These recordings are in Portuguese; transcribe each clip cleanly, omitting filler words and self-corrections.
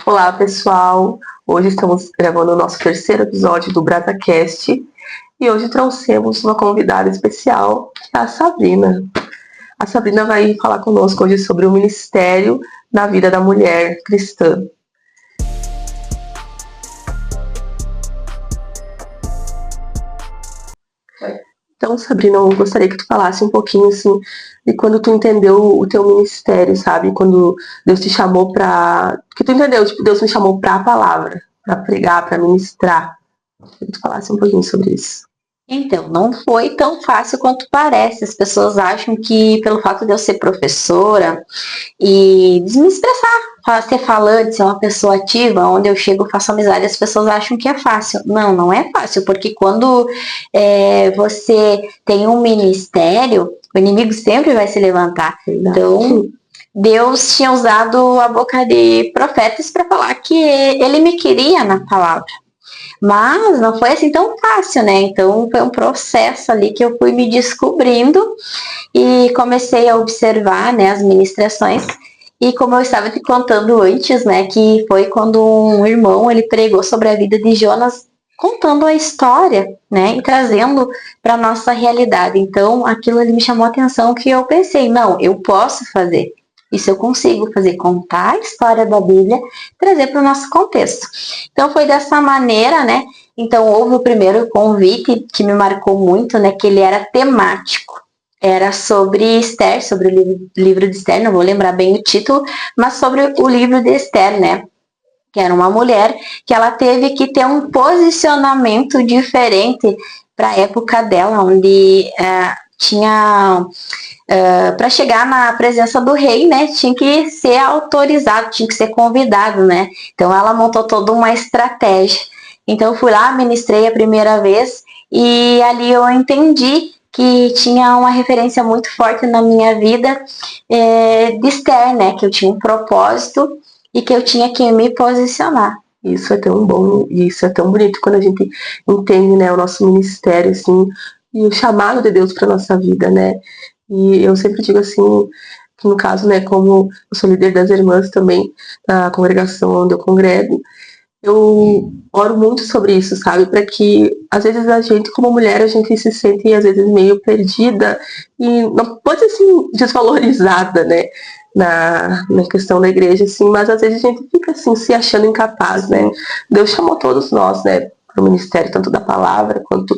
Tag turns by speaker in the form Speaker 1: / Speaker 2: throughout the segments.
Speaker 1: Olá, pessoal! Hoje estamos gravando o nosso terceiro episódio do BrasaCast e hoje trouxemos uma convidada especial, que é a Sabrina. A Sabrina vai falar conosco hoje sobre o ministério na vida da mulher cristã. Então, Sabrina, eu gostaria que tu falasse um pouquinho, assim, de quando tu entendeu o teu ministério, sabe? Quando Deus te chamou pra... Que tu entendeu, tipo, Deus me chamou pra palavra, pra pregar, pra ministrar. Queria que tu falasse um pouquinho sobre isso.
Speaker 2: Então, não foi tão fácil quanto parece. As pessoas acham que pelo fato de eu ser professora e de me expressar, ser falante, ser uma pessoa ativa, onde eu chego faço amizade, as pessoas acham que é fácil. Não, não é fácil, porque quando você tem um ministério, o inimigo sempre vai se levantar. Então, Deus tinha usado a boca de profetas para falar que ele me queria na palavra. Mas não foi assim tão fácil, né? Então foi um processo ali que eu fui me descobrindo e comecei a observar, né, as ministrações. E como eu estava te contando antes, né, que foi quando um irmão ele pregou sobre a vida de Jonas, contando a história, né, e trazendo para nossa realidade. Então aquilo ali me chamou a atenção que eu pensei, não, eu posso fazer. Isso eu consigo fazer, contar a história da Bíblia, trazer para o nosso contexto. Então foi dessa maneira, né? Então houve o primeiro convite que me marcou muito, né? Que ele era temático. Era sobre Esther, sobre o livro de Esther, não vou lembrar bem o título, mas sobre o livro de Esther, né? Que era uma mulher que ela teve que ter um posicionamento diferente para a época dela, onde tinha... para chegar na presença do rei, né, tinha que ser autorizado, tinha que ser convidado, né? Então ela montou toda uma estratégia. Então eu fui lá, ministrei a primeira vez e ali eu entendi que tinha uma referência muito forte na minha vida de Esther, né? Que eu tinha um propósito e que eu tinha que me posicionar.
Speaker 1: Isso é tão bom e isso é tão bonito quando a gente entende, né, o nosso ministério, assim, e o chamado de Deus para nossa vida, né? E eu sempre digo assim, que no caso, né, como eu sou líder das irmãs também, da congregação onde eu congrego, eu oro muito sobre isso, sabe? Para que, às vezes, a gente, como mulher, a gente se sente, às vezes, meio perdida e não pode ser, assim, desvalorizada, né? Na questão da igreja, assim, mas às vezes a gente fica, assim, se achando incapaz, né? Deus chamou todos nós, né, para o ministério, tanto da palavra quanto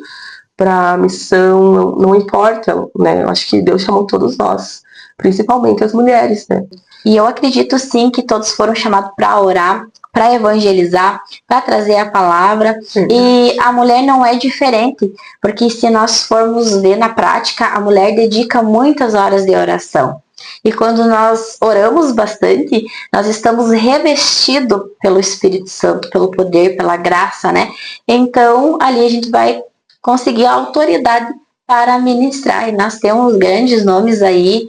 Speaker 1: para a missão, não importa, né? Eu acho que Deus chamou todos nós, principalmente as mulheres, né?
Speaker 2: E eu acredito sim que todos foram chamados para orar, para evangelizar, para trazer a palavra. Sim. E a mulher não é diferente, porque se nós formos ver na prática, a mulher dedica muitas horas de oração. E quando nós oramos bastante, nós estamos revestidos pelo Espírito Santo, pelo poder, pela graça, né? Então, ali a gente vai conseguir a autoridade para ministrar. E nós temos grandes nomes aí,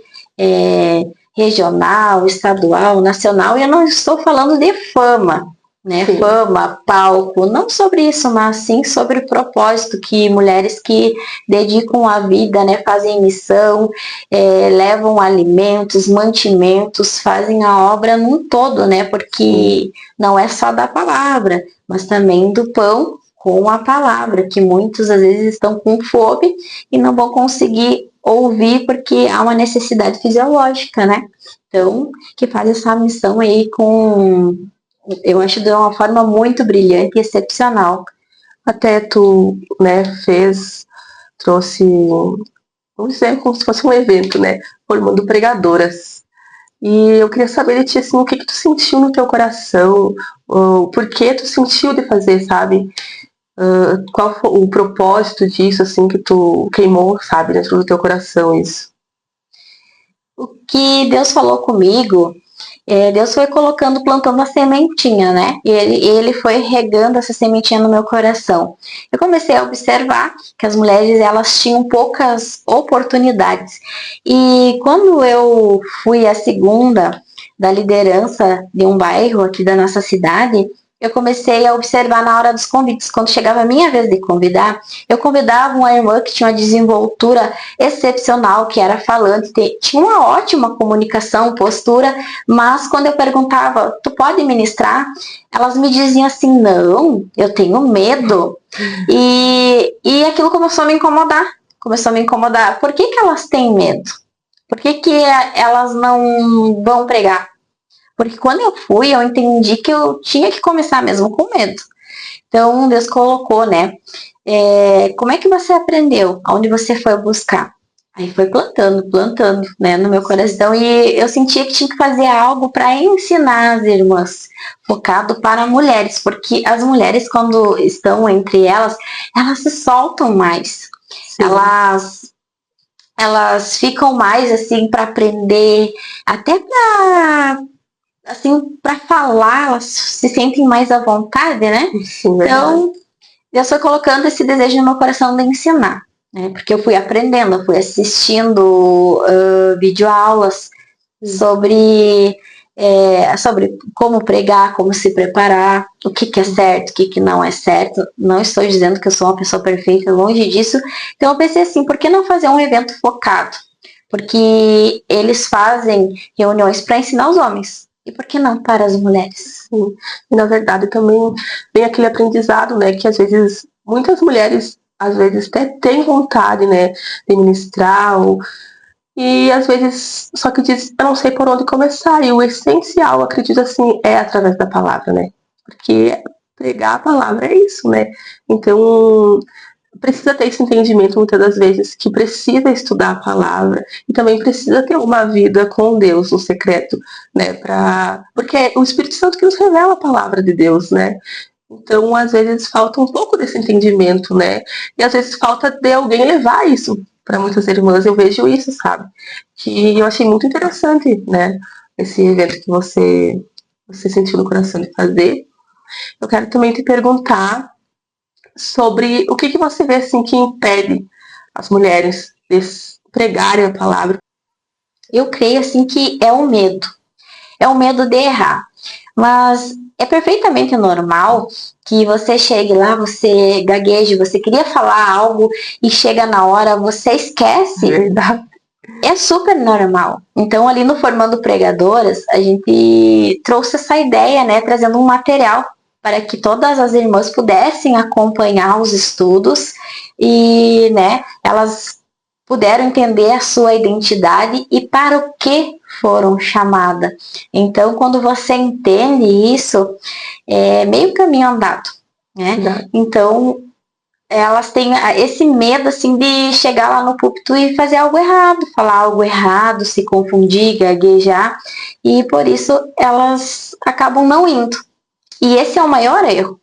Speaker 2: regional, estadual, nacional, e eu não estou falando de fama, né? Sim. Fama, palco, não sobre isso, mas sim sobre o propósito que mulheres que dedicam a vida, né, fazem missão, levam alimentos, mantimentos, fazem a obra num todo, né? Porque não é só da palavra, mas também do pão com a palavra, que muitos às vezes estão com fome e não vão conseguir ouvir porque há uma necessidade fisiológica, né? Então, que faz essa missão aí com, eu acho, de uma forma muito brilhante e excepcional.
Speaker 1: Até tu, né, trouxe, vamos dizer, como se fosse um evento, né, formando pregadoras. E eu queria saber de ti, assim, o que tu sentiu no teu coração, por que tu sentiu de fazer, sabe? Qual foi o propósito disso, assim, que tu queimou, sabe, dentro do teu coração, isso?
Speaker 2: O que Deus falou comigo, Deus foi plantando a sementinha, né? E ele foi regando essa sementinha no meu coração. Eu comecei a observar que as mulheres, elas tinham poucas oportunidades. E quando eu fui a segunda da liderança de um bairro aqui da nossa cidade, eu comecei a observar na hora dos convites. Quando chegava a minha vez de convidar, eu convidava uma irmã que tinha uma desenvoltura excepcional, que era falante, tinha uma ótima comunicação, postura, mas quando eu perguntava, tu pode ministrar? Elas me diziam assim, não, eu tenho medo. E aquilo começou a me incomodar. Por que elas têm medo? Por que elas não vão pregar? Porque quando eu fui, eu entendi que eu tinha que começar mesmo com medo. Então, Deus colocou, né? Como é que você aprendeu? Aonde você foi buscar? Aí foi plantando, né, no meu coração. E eu sentia que tinha que fazer algo para ensinar as irmãs, focado para mulheres. Porque as mulheres, quando estão entre elas se soltam mais.
Speaker 1: Sim.
Speaker 2: Elas ficam mais, assim, para aprender, até para assim, para falar, elas se sentem mais à vontade, né?
Speaker 1: Sim,
Speaker 2: então, eu estou colocando esse desejo no meu coração de ensinar, né? Porque eu fui aprendendo, eu fui assistindo videoaulas sobre como pregar, como se preparar, o que é certo, o que não é certo. Não estou dizendo que eu sou uma pessoa perfeita, longe disso. Então eu pensei assim, por que não fazer um evento focado? Porque eles fazem reuniões para ensinar os homens. E por que não para as mulheres?
Speaker 1: Sim. E na verdade também vem aquele aprendizado, né, que às vezes muitas mulheres às vezes até têm vontade, né, de ministrar, e às vezes só que diz, eu não sei por onde começar. E o essencial, acredito assim, é através da palavra, né? Porque pregar a palavra é isso, né? Então precisa ter esse entendimento muitas das vezes que precisa estudar a palavra e também precisa ter uma vida com Deus no secreto, né? Porque é o Espírito Santo que nos revela a palavra de Deus, né? Então, às vezes falta um pouco desse entendimento, né? E às vezes falta de alguém levar isso para muitas irmãs. Eu vejo isso, sabe? Que eu achei muito interessante, né? Esse evento que você sentiu no coração de fazer. Eu quero também te perguntar sobre o que você vê assim que impede as mulheres de pregarem a palavra.
Speaker 2: Eu creio assim que é o medo. É o medo de errar. Mas é perfeitamente normal que você chegue lá, você gagueje, você queria falar algo e chega na hora, você esquece.
Speaker 1: Verdade.
Speaker 2: É super normal. Então, ali no Formando Pregadoras, a gente trouxe essa ideia, né, trazendo um material para que todas as irmãs pudessem acompanhar os estudos e, né, elas puderam entender a sua identidade e para o que foram chamadas. Então, quando você entende isso, é meio caminho andado, né?
Speaker 1: Verdade.
Speaker 2: Então, elas têm esse medo, assim, de chegar lá no púlpito e fazer algo errado, falar algo errado, se confundir, gaguejar, e por isso elas acabam não indo. E esse é o maior erro,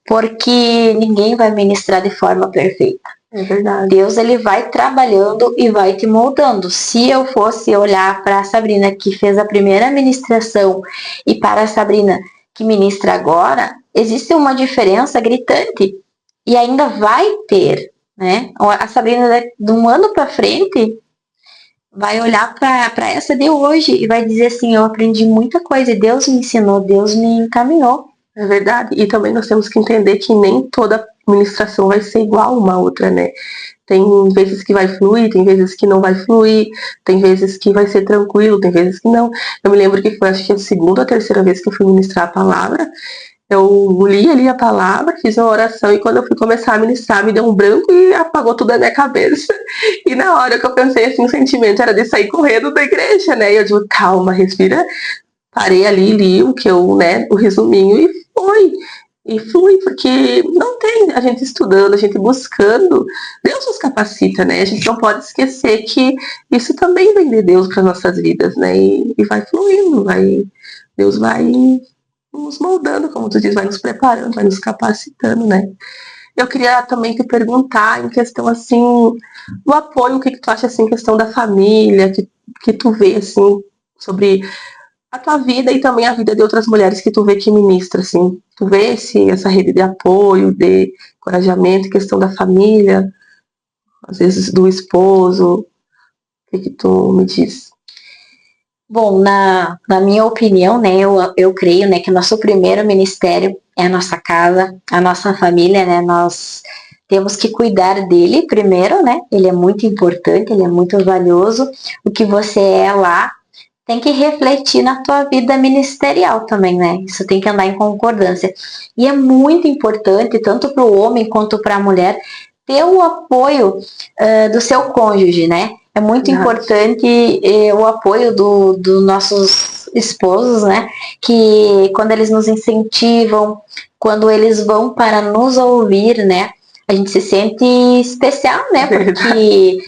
Speaker 2: porque ninguém vai ministrar de forma perfeita.
Speaker 1: É verdade.
Speaker 2: Deus, ele vai trabalhando e vai te moldando. Se eu fosse olhar para a Sabrina que fez a primeira ministração e para a Sabrina que ministra agora, existe uma diferença gritante. E ainda vai ter, né? A Sabrina de um ano para frente vai olhar para essa de hoje e vai dizer assim, eu aprendi muita coisa e Deus me ensinou, Deus me encaminhou.
Speaker 1: É verdade. E também nós temos que entender que nem toda ministração vai ser igual uma outra, né? Tem vezes que vai fluir, tem vezes que não vai fluir, tem vezes que vai ser tranquilo, tem vezes que não. Eu me lembro que foi, acho que a segunda ou terceira vez que eu fui ministrar a palavra. Eu li ali a palavra, fiz uma oração e quando eu fui começar a ministrar, me deu um branco e apagou tudo da minha cabeça. E na hora que eu pensei assim, o sentimento era de sair correndo da igreja, né? E eu digo, calma, respira. Parei ali, li o que eu, né, o resuminho e foi. E flui, porque não tem a gente estudando, a gente buscando, Deus nos capacita, né? A gente não pode esquecer que isso também vem de Deus para nossas vidas, né? E vai fluindo, Deus vai nos moldando, como tu diz, vai nos preparando, vai nos capacitando, né? Eu queria também te perguntar em questão, assim, do apoio, o que tu acha, assim, em questão da família, que tu vê, assim, sobre a tua vida e também a vida de outras mulheres que tu vê que ministra, assim. Tu vê essa rede de apoio, de encorajamento, questão da família, às vezes do esposo. O que tu me diz?
Speaker 2: Bom, na minha opinião, né, eu creio, né, que nosso primeiro ministério é a nossa casa, a nossa família, né? Nós temos que cuidar dele primeiro, né? Ele é muito importante, ele é muito valioso. O que você é lá tem que refletir na tua vida ministerial também, né? Isso tem que andar em concordância. E é muito importante, tanto para o homem quanto para a mulher, ter o apoio do seu cônjuge, né? É muito importante o apoio dos nossos esposos, né? Que quando eles nos incentivam, quando eles vão para nos ouvir, né? A gente se sente especial, né? Porque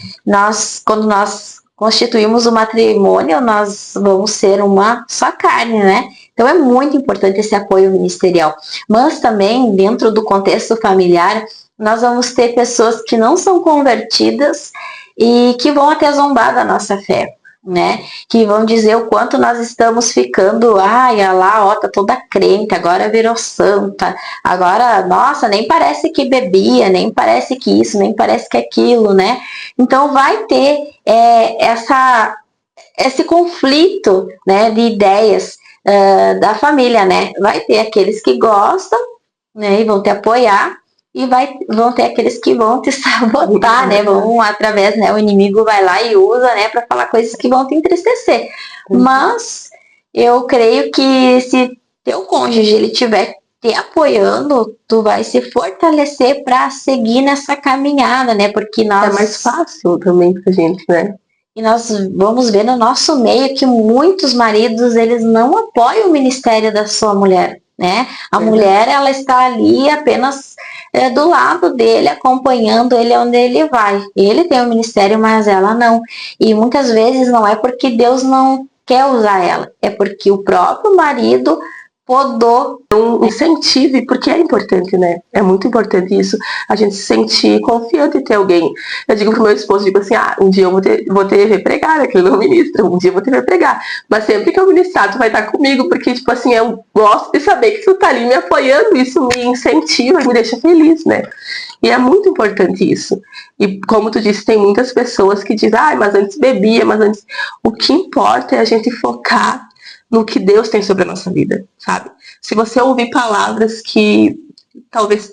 Speaker 2: quando nós constituímos o matrimônio, nós vamos ser uma só carne, né? Então é muito importante esse apoio ministerial. Mas também, dentro do contexto familiar, nós vamos ter pessoas que não são convertidas e que vão até zombar da nossa fé, né? Que vão dizer o quanto nós estamos ficando, olha lá, ó, tá toda crente, agora virou santa, agora, nossa, nem parece que bebia, nem parece que isso, nem parece que aquilo, né? Então vai ter esse conflito, né, de ideias da família, né? Vai ter aqueles que gostam, né, e vão te apoiar, e vão ter aqueles que vão te sabotar, né? Vão através, né? O inimigo vai lá e usa, né? Para falar coisas que vão te entristecer. Mas eu creio que se teu cônjuge ele tiver te apoiando, tu vai se fortalecer para seguir nessa caminhada, né? Porque nós
Speaker 1: é mais fácil também pra gente, né?
Speaker 2: E nós vamos ver no nosso meio que muitos maridos eles não apoiam o ministério da sua mulher, né? A mulher ela está ali apenas do lado dele, acompanhando ele onde ele vai. Ele tem o ministério, mas ela não. E muitas vezes não é porque Deus não quer usar ela, é porque o próprio marido podou.
Speaker 1: Incentive, porque é importante, né? É muito importante isso, a gente se sentir confiante em ter alguém. Eu digo pro meu esposo, digo assim, um dia eu vou ter ver pregar, né? Que ele não ministra, um dia eu vou ter ver pregar. Mas sempre que eu ministrar, tu vai estar comigo, porque, tipo assim, eu gosto de saber que tu tá ali me apoiando, isso me incentiva e me deixa feliz, né? E é muito importante isso. E como tu disse, tem muitas pessoas que dizem, mas antes bebia, mas antes... O que importa é a gente focar no que Deus tem sobre a nossa vida, sabe? Se você ouvir palavras que talvez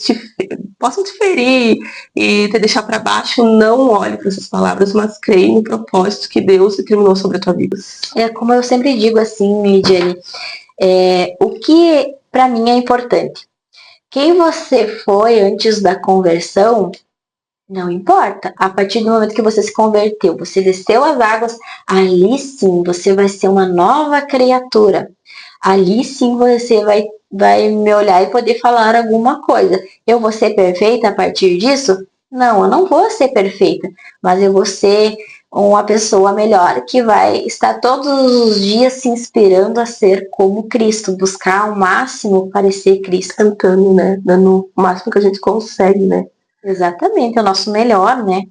Speaker 1: possam te ferir e te deixar para baixo, não olhe para essas palavras, mas creia no propósito que Deus determinou sobre a tua vida.
Speaker 2: É como eu sempre digo assim, Lidiane, o que para mim é importante. Quem você foi antes da conversão, não importa. A partir do momento que você se converteu, você desceu as águas, ali sim você vai ser uma nova criatura. Ali sim você vai me olhar e poder falar alguma coisa. Eu vou ser perfeita a partir disso? Não, eu não vou ser perfeita, mas eu vou ser uma pessoa melhor que vai estar todos os dias se inspirando a ser como Cristo, buscar ao máximo parecer Cristo.
Speaker 1: Cantando, né? Dando o máximo que a gente consegue, né?
Speaker 2: Exatamente, é o nosso melhor, né?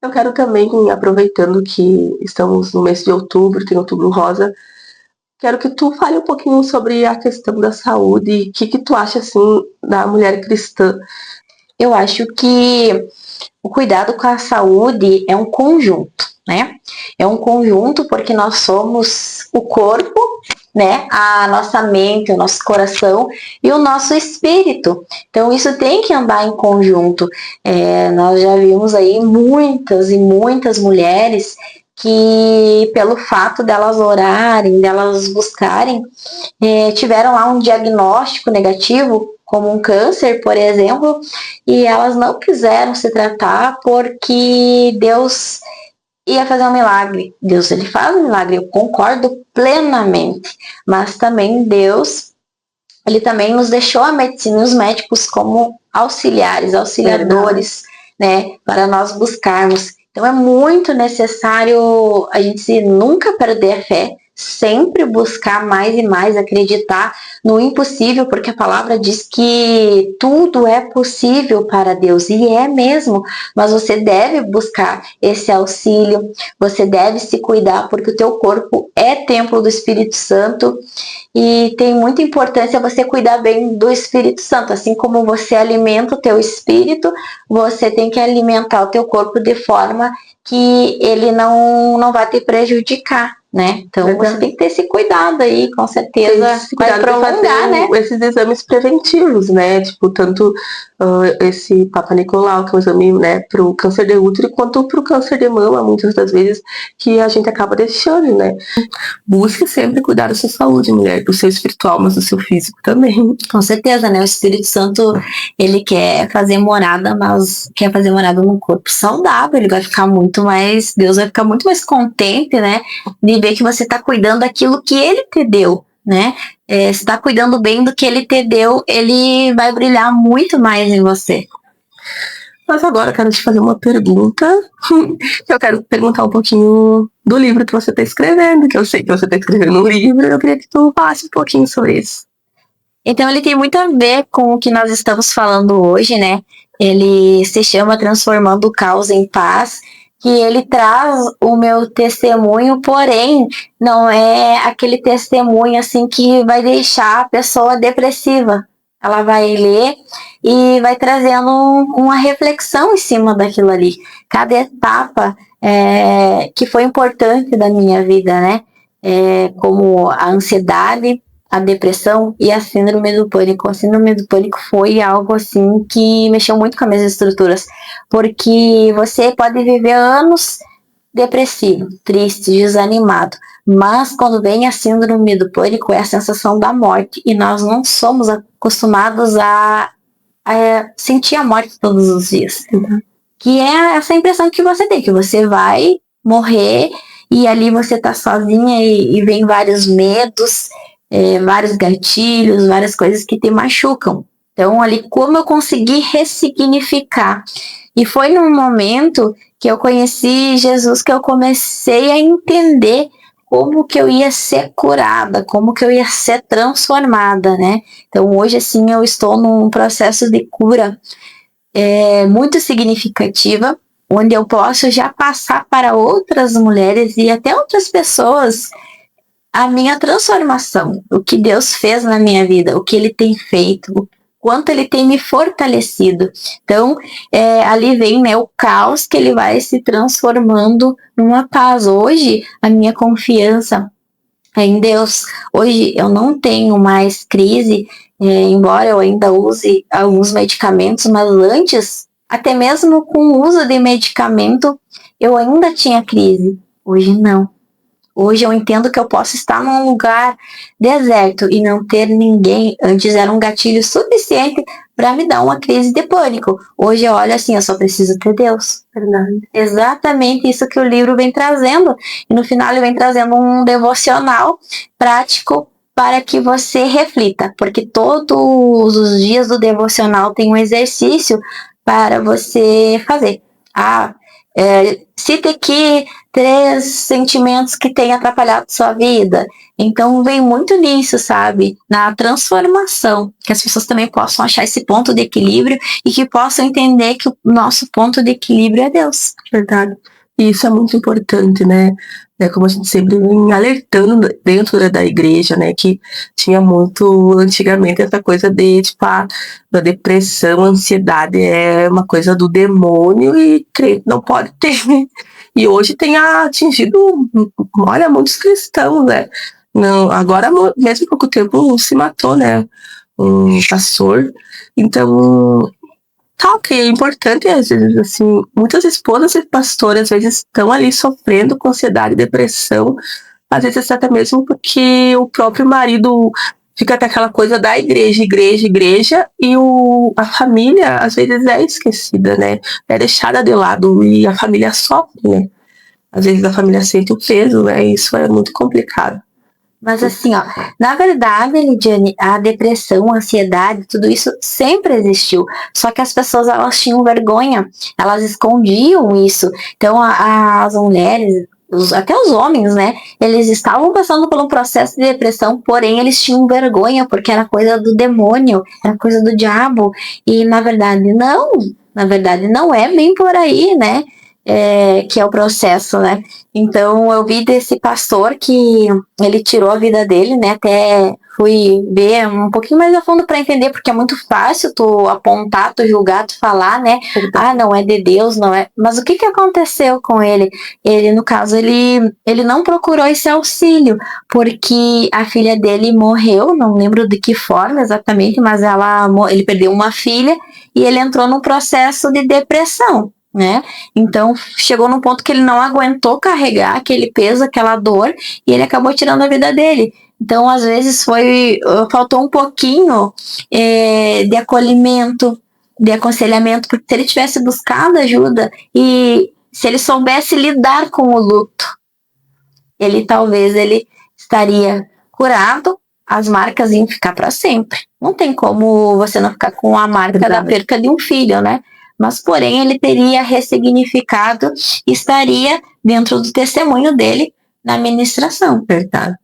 Speaker 1: Eu quero também, aproveitando que estamos no mês de outubro, tem Outubro Rosa, quero que tu fale um pouquinho sobre a questão da saúde, o que tu acha, assim, da mulher cristã.
Speaker 2: Eu acho que o cuidado com a saúde é um conjunto, né? É um conjunto porque nós somos o corpo, né? A nossa mente, o nosso coração e o nosso espírito. Então isso tem que andar em conjunto. Nós já vimos aí muitas e muitas mulheres que pelo fato delas orarem, delas buscarem, tiveram lá um diagnóstico negativo, como um câncer, por exemplo, e elas não quiseram se tratar porque Deus ia fazer um milagre. Deus, ele faz um milagre, eu concordo plenamente, mas também Deus, ele também nos deixou a medicina e os médicos como auxiliadores, né, para nós buscarmos. Então é muito necessário a gente nunca perder a fé, sempre buscar mais e mais, acreditar no impossível, porque a palavra diz que tudo é possível para Deus, e é mesmo, mas você deve buscar esse auxílio, você deve se cuidar, porque o teu corpo é templo do Espírito Santo, e tem muita importância você cuidar bem do Espírito Santo, assim como você alimenta o teu espírito, você tem que alimentar o teu corpo de forma que ele não vai te prejudicar, né? Então
Speaker 1: Verdade.
Speaker 2: você tem que ter esse cuidado aí, com certeza vai prolongar, né?
Speaker 1: Esses exames preventivos, né? Tipo, tanto esse Papa Nicolau, que é um exame, né, pro câncer de útero, quanto pro câncer de mama, muitas das vezes, que a gente acaba deixando, né? Busque sempre cuidar da sua saúde, mulher, do seu espiritual, mas do seu físico também.
Speaker 2: Com certeza, né? O Espírito Santo, ele quer fazer morada, mas quer fazer morada num corpo saudável. Ele vai ficar muito mais, Deus vai ficar muito mais contente, né? De ver que você está cuidando daquilo que ele te deu, né? Se está cuidando bem do que ele te deu, ele vai brilhar muito mais em você.
Speaker 1: Mas agora eu quero te fazer uma pergunta. Eu quero perguntar um pouquinho do livro que você está escrevendo, que eu sei que você está escrevendo um livro. Eu queria que tu falasse um pouquinho sobre isso.
Speaker 2: Então ele tem muito a ver com o que nós estamos falando hoje, né? Ele se chama Transformando o Caos em Paz, que ele traz o meu testemunho, porém não é aquele testemunho assim que vai deixar a pessoa depressiva. Ela vai ler e vai trazendo uma reflexão em cima daquilo ali. Cada etapa que foi importante da minha vida, né? Como a ansiedade, a depressão e a síndrome do pânico. A síndrome do pânico foi algo assim que mexeu muito com as minhas estruturas, porque você pode viver anos depressivo, triste, desanimado, mas quando vem a síndrome do pânico é a sensação da morte, e nós não somos acostumados a sentir a morte todos os dias. Que é essa impressão que você tem, que você vai morrer e ali você tá sozinha e vem vários medos, vários gatilhos, várias coisas que te machucam. Então, ali, como eu consegui ressignificar? E foi num momento que eu conheci Jesus que eu comecei a entender como que eu ia ser curada, como que eu ia ser transformada, né? Então, hoje, assim, eu estou num processo de cura muito significativa, onde eu posso já passar para outras mulheres e até outras pessoas a minha transformação, o que Deus fez na minha vida, o que Ele tem feito, o quanto Ele tem me fortalecido. Então, ali vem, né, o caos que Ele vai se transformando numa paz. Hoje, a minha confiança é em Deus. Hoje, eu não tenho mais crise, embora eu ainda use alguns medicamentos, mas antes, até mesmo com o uso de medicamento, eu ainda tinha crise. Hoje, não. Hoje eu entendo que eu posso estar num lugar deserto e não ter ninguém. Antes era um gatilho suficiente para me dar uma crise de pânico. Hoje eu olho assim, eu só preciso ter Deus.
Speaker 1: Verdade.
Speaker 2: Exatamente isso que o livro vem trazendo. E no final ele vem trazendo um devocional prático para que você reflita. Porque todos os dias do devocional tem um exercício para você fazer. Cite aqui 3 sentimentos que têm atrapalhado sua vida. Então vem muito nisso, sabe? Na transformação, que as pessoas também possam achar esse ponto de equilíbrio e que possam entender que o nosso ponto de equilíbrio é Deus.
Speaker 1: Verdade. E isso é muito importante, né? Como a gente sempre vem alertando dentro da igreja, né? Que tinha muito antigamente essa coisa de, tipo, da depressão, ansiedade é uma coisa do demônio e crente não pode ter. E hoje tem atingido, olha, muitos cristãos, né? Não, agora, mesmo pouco tempo, se matou, né? Um pastor. Então, tal que é importante, às vezes, assim, muitas esposas e pastores, às vezes, estão ali sofrendo com ansiedade e depressão, às vezes até mesmo porque o próprio marido fica até aquela coisa da igreja, e a família, às vezes, é esquecida, né? É deixada de lado e a família sofre, né? Às vezes a família sente o peso, né? E isso é muito complicado.
Speaker 2: Mas assim, ó, na verdade, Lidiane, a depressão, a ansiedade, tudo isso sempre existiu. Só que as pessoas, elas tinham vergonha, elas escondiam isso. Então, as mulheres, até os homens, né, eles estavam passando por um processo de depressão, porém eles tinham vergonha, porque era coisa do demônio, era coisa do diabo. E, na verdade, não é bem por aí, né? que é o processo, né? Então, eu vi desse pastor que ele tirou a vida dele, né? Até fui ver um pouquinho mais a fundo para entender, porque é muito fácil tu apontar, tu julgar, tu falar, né? Ah, não é de Deus, não é. Mas o que aconteceu com ele? Ele, no caso, ele não procurou esse auxílio, porque a filha dele morreu, não lembro de que forma exatamente, mas ele perdeu uma filha e ele entrou num processo de depressão, né? Então chegou num ponto que ele não aguentou carregar aquele peso, aquela dor, e ele acabou tirando a vida dele. Então às vezes faltou um pouquinho de acolhimento, de aconselhamento, porque se ele tivesse buscado ajuda e se ele soubesse lidar com o luto, ele estaria curado, as marcas iam ficar para sempre. Não tem como você não ficar com a marca da perca de um filho, né? Mas, porém, ele teria ressignificado e estaria dentro do testemunho dele na ministração.
Speaker 1: Verdade.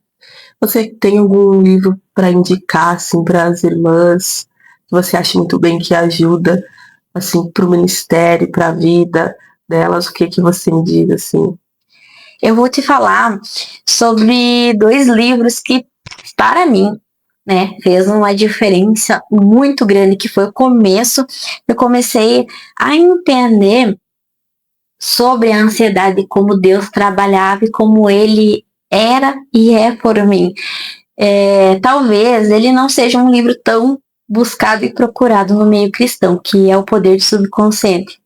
Speaker 1: Você tem algum livro para indicar, assim, para as irmãs, que você acha muito bem que ajuda, assim, para o ministério, para a vida delas? O que você me diz, assim?
Speaker 2: Eu vou te falar sobre 2 livros que, para mim, né, fez uma diferença muito grande, que foi o começo. Eu comecei a entender sobre a ansiedade, como Deus trabalhava e como Ele era e é por mim. Talvez ele não seja um livro tão buscado e procurado no meio cristão, que é O Poder do Subconsciente.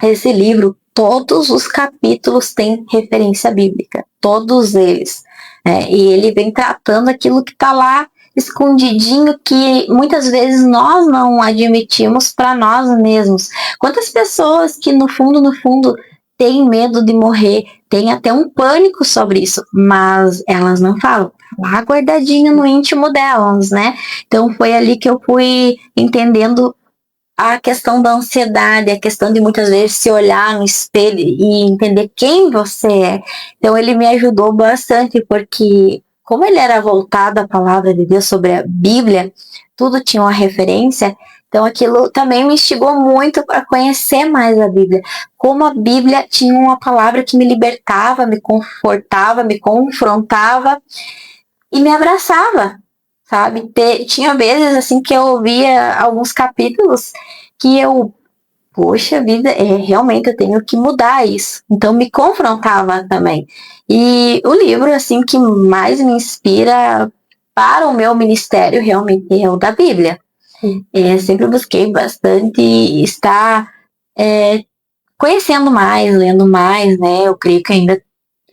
Speaker 2: Esse livro, todos os capítulos têm referência bíblica, todos eles. E ele vem tratando aquilo que está lá escondidinho, que muitas vezes nós não admitimos para nós mesmos. Quantas pessoas que no fundo têm medo de morrer, têm até um pânico sobre isso, mas elas não falam, lá guardadinho no íntimo delas, né? Então foi ali que eu fui entendendo a questão da ansiedade, a questão de muitas vezes se olhar no espelho e entender quem você é. Então ele me ajudou bastante, porque como ele era voltado à palavra de Deus, sobre a Bíblia, tudo tinha uma referência, então aquilo também me instigou muito para conhecer mais a Bíblia. Como a Bíblia tinha uma palavra que me libertava, me confortava, me confrontava e me abraçava, sabe? Tinha vezes assim que eu ouvia alguns capítulos que poxa vida, realmente eu tenho que mudar isso. Então me confrontava também. E o livro assim que mais me inspira para o meu ministério realmente é o da Bíblia. Sempre busquei bastante estar conhecendo mais, lendo mais, né? Eu creio que ainda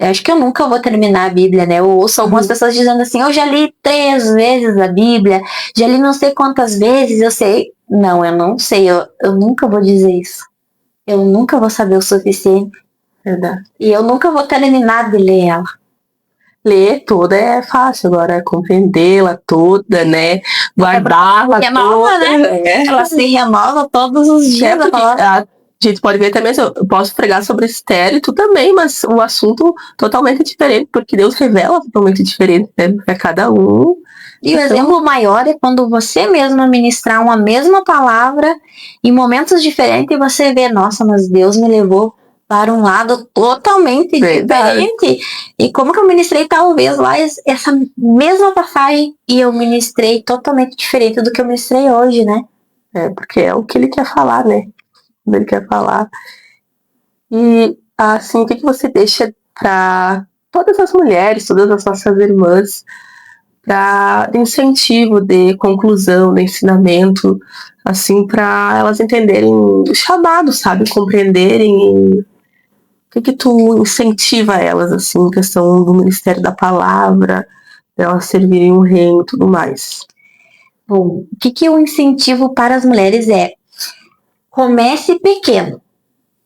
Speaker 2: acho que eu nunca vou terminar a Bíblia, né? Eu ouço algumas pessoas dizendo assim, eu já li 3 vezes a Bíblia, já li não sei quantas vezes, eu sei. Não, eu não sei, eu nunca vou dizer isso. Eu nunca vou saber o suficiente.
Speaker 1: Verdade.
Speaker 2: E eu nunca vou terminar de ler ela.
Speaker 1: Ler toda é fácil, agora é compreendê-la toda, né? Guardá-la
Speaker 2: toda. Né? Ela se renova todos os dias.
Speaker 1: A gente pode ver também, eu posso pregar sobre estéreo e tu também, mas o assunto totalmente diferente, porque Deus revela totalmente diferente, né, para cada um.
Speaker 2: E o exemplo maior é quando você mesmo ministrar uma mesma palavra em momentos diferentes e você vê, nossa, mas Deus me levou para um lado totalmente diferente. E como que eu ministrei talvez lá essa mesma passagem e eu ministrei totalmente diferente do que eu ministrei hoje, né?
Speaker 1: Porque é o que ele quer falar, né? Ele quer falar. E assim, o que você deixa para todas as mulheres, todas as nossas irmãs, para incentivo, de conclusão, de ensinamento, assim, para elas entenderem o chamado, sabe? Compreenderem. O que tu incentiva elas, assim, em questão do ministério da palavra, elas servirem o reino e tudo mais?
Speaker 2: Bom, o que eu incentivo para as mulheres é: comece pequeno,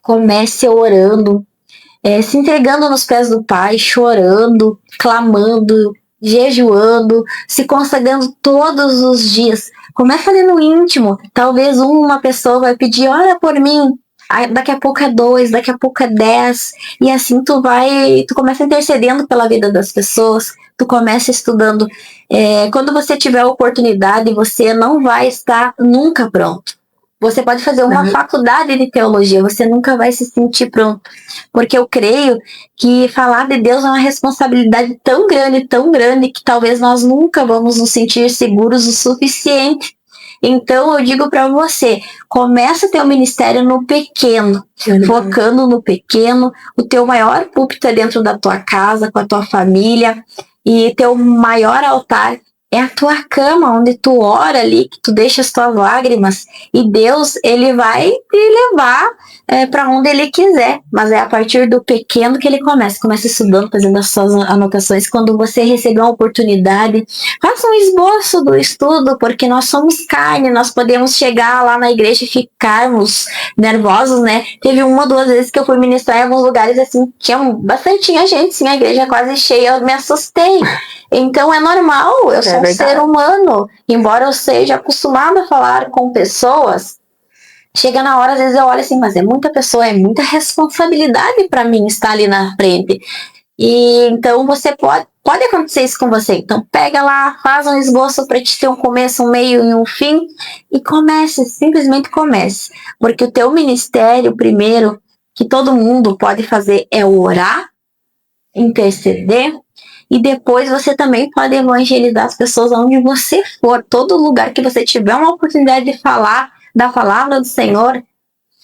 Speaker 2: comece orando, se entregando nos pés do Pai, chorando, clamando, jejuando, se consagrando todos os dias. Comece ali no íntimo. Talvez uma pessoa vai pedir, ora por mim. Aí, daqui a pouco é 2, daqui a pouco é 10. E assim tu começa intercedendo pela vida das pessoas, tu começa estudando. Quando você tiver a oportunidade, você não vai estar nunca pronto. Você pode fazer uma faculdade de teologia, você nunca vai se sentir pronto. Porque eu creio que falar de Deus é uma responsabilidade tão grande, que talvez nós nunca vamos nos sentir seguros o suficiente. Então eu digo para você, começa teu ministério no pequeno, focando no pequeno. O teu maior púlpito é dentro da tua casa, com a tua família, e teu maior altar é a tua cama, onde tu ora ali, que tu deixa as tuas lágrimas, e Deus, ele vai te levar para onde ele quiser, mas é a partir do pequeno que ele começa estudando, fazendo as suas anotações. Quando você receber uma oportunidade, faça um esboço do estudo, porque nós somos carne, nós podemos chegar lá na igreja e ficarmos nervosos, né? Teve uma ou duas vezes que eu fui ministrar em alguns lugares, assim, tinha bastante gente, sim, a igreja quase cheia, eu me assustei. Então é normal, eu sou um ser humano, embora eu seja acostumada a falar com pessoas, chega na hora, às vezes eu olho assim, mas é muita pessoa, é muita responsabilidade para mim estar ali na frente. E então você pode acontecer isso com você. Então pega lá, faz um esboço para te ter um começo, um meio e um fim, e comece, simplesmente comece. Porque o teu ministério, primeiro, que todo mundo pode fazer é orar, interceder, e depois você também pode evangelizar as pessoas onde você for. Todo lugar que você tiver uma oportunidade de falar da palavra do Senhor,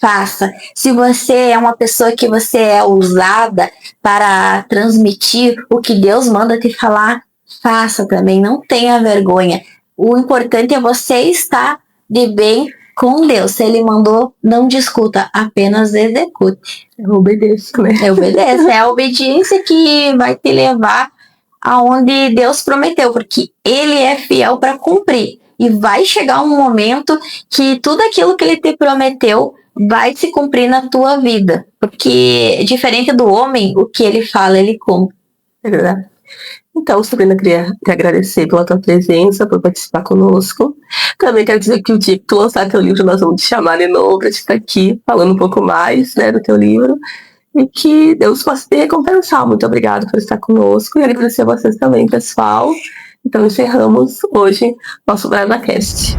Speaker 2: faça. Se você é uma pessoa que você é ousada para transmitir o que Deus manda te falar, faça também. Não tenha vergonha. O importante é você estar de bem com Deus. Se Ele mandou, não discuta, apenas execute.
Speaker 1: Obedeça, né?
Speaker 2: Obedeça. É a obediência que vai te levar aonde Deus prometeu, porque Ele é fiel para cumprir. E vai chegar um momento que tudo aquilo que Ele te prometeu vai se cumprir na tua vida. Porque, diferente do homem, o que ele fala, ele cumpre.
Speaker 1: É verdade. Então, Sabrina, queria te agradecer pela tua presença, por participar conosco. Também quero dizer que o dia que tu lançar teu livro, nós vamos te chamar de novo para te estar aqui falando um pouco mais, né, do teu livro. E que Deus possa te recompensar. Muito obrigada por estar conosco. E agradecer a vocês também, pessoal. Então encerramos hoje nosso BradaCast.